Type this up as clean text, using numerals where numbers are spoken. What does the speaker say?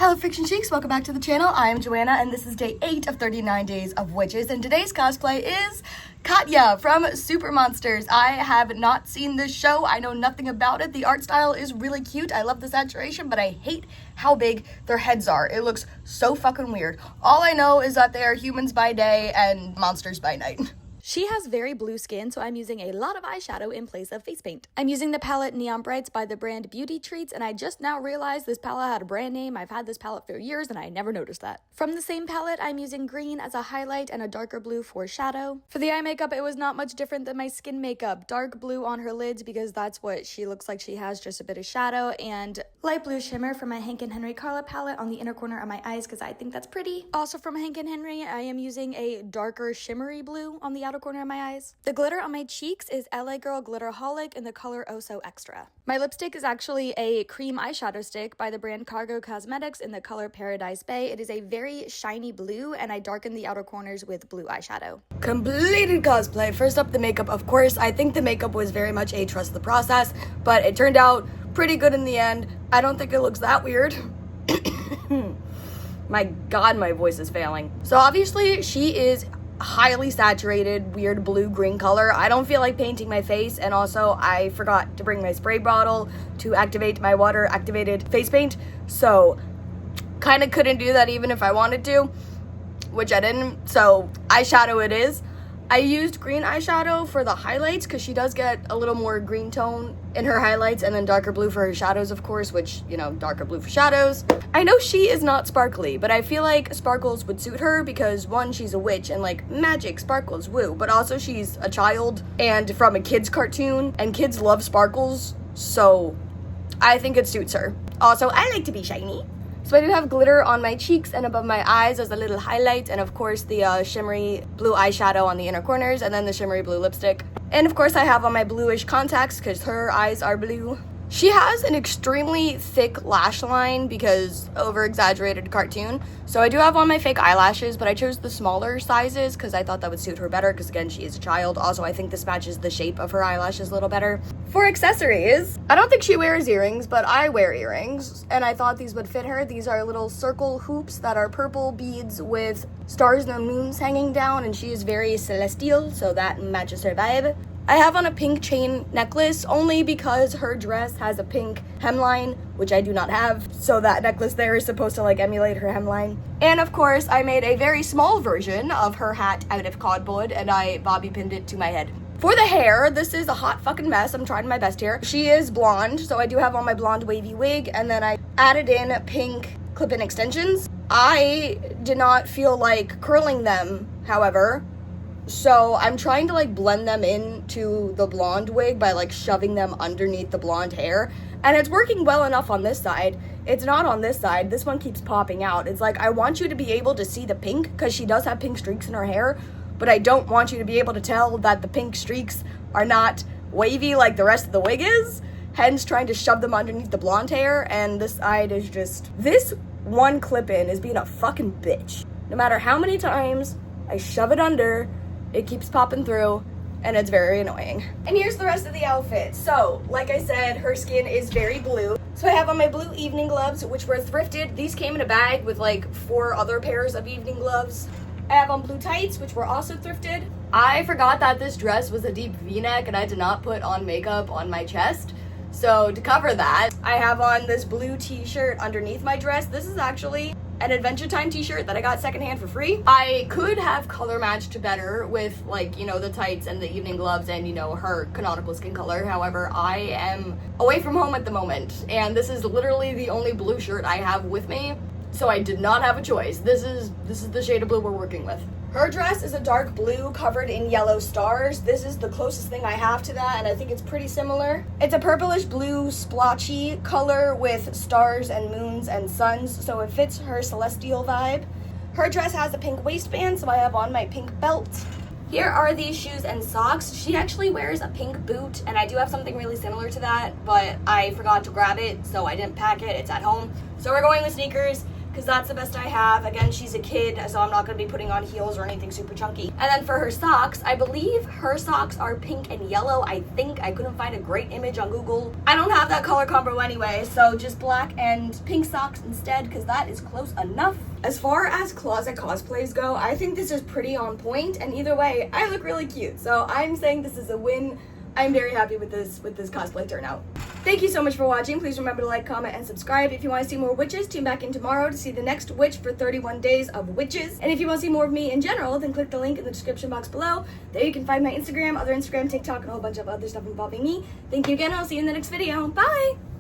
Hello Fiction Cheeks, welcome back to the channel. I am Joanna and this is day 8 of 39 Days of Witches, and today's cosplay is Katya from Super Monsters. I have not seen this show, I know nothing about it. The art style is really cute, I love the saturation, but I hate how big their heads are. It looks so fucking weird. All I know is that they are humans by day and monsters by night. She has very blue skin, so I'm using a lot of eyeshadow in place of face paint. I'm using the palette Neon Brights by the brand Beauty Treats, and I just now realized this palette had a brand name. I've had this palette for years, and I never noticed that. From the same palette, I'm using green as a highlight and a darker blue for shadow. For the eye makeup, it was not much different than my skin makeup. Dark blue on her lids because that's what she looks like she has, just a bit of shadow, and light blue shimmer from my Hank & Henry Carla palette on the inner corner of my eyes because I think that's pretty. Also from Hank & Henry, I am using a darker shimmery blue on the outer corner of my eyes. The glitter on my cheeks is LA Girl Glitterholic in the color Oh So Extra. My lipstick is actually a cream eyeshadow stick by the brand Cargo Cosmetics in the color Paradise Bay. It is a very shiny blue, and I darkened the outer corners with blue eyeshadow. Completed cosplay. First up, the makeup. Of course, I think the makeup was very much a trust the process, but it turned out pretty good in the end. I don't think it looks that weird. My God, my voice is failing. So obviously, she is highly saturated, weird blue-green color. I don't feel like painting my face, and also I forgot to bring my spray bottle to activate my water-activated face paint, so kind of couldn't do that even if I wanted to, which I didn't, so eyeshadow it is. I used green eyeshadow for the highlights because she does get a little more green tone in her highlights, and then darker blue for her shadows, of course, which, you know, darker blue for shadows. I know she is not sparkly, but I feel like sparkles would suit her because, one, she's a witch and, like, magic, sparkles, woo, but also she's a child and from a kid's cartoon, and kids love sparkles, so I think it suits her. Also, I like to be shiny. So I do have glitter on my cheeks and above my eyes as a little highlight, and of course the shimmery blue eyeshadow on the inner corners, and then the shimmery blue lipstick. And of course I have on my bluish contacts because her eyes are blue. She has an extremely thick lash line because over-exaggerated cartoon. So I do have on my fake eyelashes, but I chose the smaller sizes because I thought that would suit her better because, again, she is a child. Also, I think this matches the shape of her eyelashes a little better. For accessories, I don't think she wears earrings, but I wear earrings, and I thought these would fit her. These are little circle hoops that are purple beads with stars and moons hanging down, and she is very celestial, so that matches her vibe. I have on a pink chain necklace only because her dress has a pink hemline, which I do not have, so that necklace there is supposed to like emulate her hemline. And of course, I made a very small version of her hat out of cardboard, and I bobby pinned it to my head. For the hair, this is a hot fucking mess. I'm trying my best here. She is blonde, so I do have on my blonde wavy wig, and then I added in pink clip-in extensions. I did not feel like curling them, however, so I'm trying to like blend them into the blonde wig by like shoving them underneath the blonde hair. And it's working well enough on this side. It's not on this side. This one keeps popping out. It's like I want you to be able to see the pink because she does have pink streaks in her hair, but I don't want you to be able to tell that the pink streaks are not wavy like the rest of the wig is. Hence trying to shove them underneath the blonde hair, and this side is just... This one clip-in is being a fucking bitch. No matter how many times I shove it under, it keeps popping through, and it's very annoying. And here's the rest of the outfit. So, like I said, her skin is very blue. So I have on my blue evening gloves, which were thrifted. These came in a bag with like 4 other pairs of evening gloves. I have on blue tights, which were also thrifted. I forgot that this dress was a deep V-neck, and I did not put on makeup on my chest. So to cover that, I have on this blue t-shirt underneath my dress. This is actually an Adventure Time t-shirt that I got secondhand for free. I could have color matched better with, like, you know, the tights and the evening gloves and, you know, her canonical skin color. However, I am away from home at the moment, and this is literally the only blue shirt I have with me, so I did not have a choice. This is the shade of blue we're working with. Her dress is a dark blue covered in yellow stars. This is the closest thing I have to that, and I think it's pretty similar. It's a purplish blue splotchy color with stars and moons and suns, so it fits her celestial vibe. Her dress has a pink waistband, so I have on my pink belt. Here are these shoes and socks. She actually wears a pink boot, and I do have something really similar to that, but I forgot to grab it, so I didn't pack it. It's at home. So we're going with sneakers. because that's the best I have. Again, she's a kid, so I'm not going to be putting on heels or anything super chunky. And then for her socks, I believe her socks are pink and yellow. I think I couldn't find a great image on Google. I don't have that color combo anyway, so just black and pink socks instead, because that is close enough. As far as closet cosplays go, I think this is pretty on point, and either way, I look really cute. So I'm saying this is a win. I'm very happy with this cosplay turnout. Thank you so much for watching. Please remember to like, comment, and subscribe. If you want to see more witches, tune back in tomorrow to see the next witch for 31 days of witches. And if you want to see more of me in general, then click the link in the description box below. There you can find my Instagram, other Instagram, TikTok, and a whole bunch of other stuff involving me. Thank you again. I'll see you in the next video. Bye!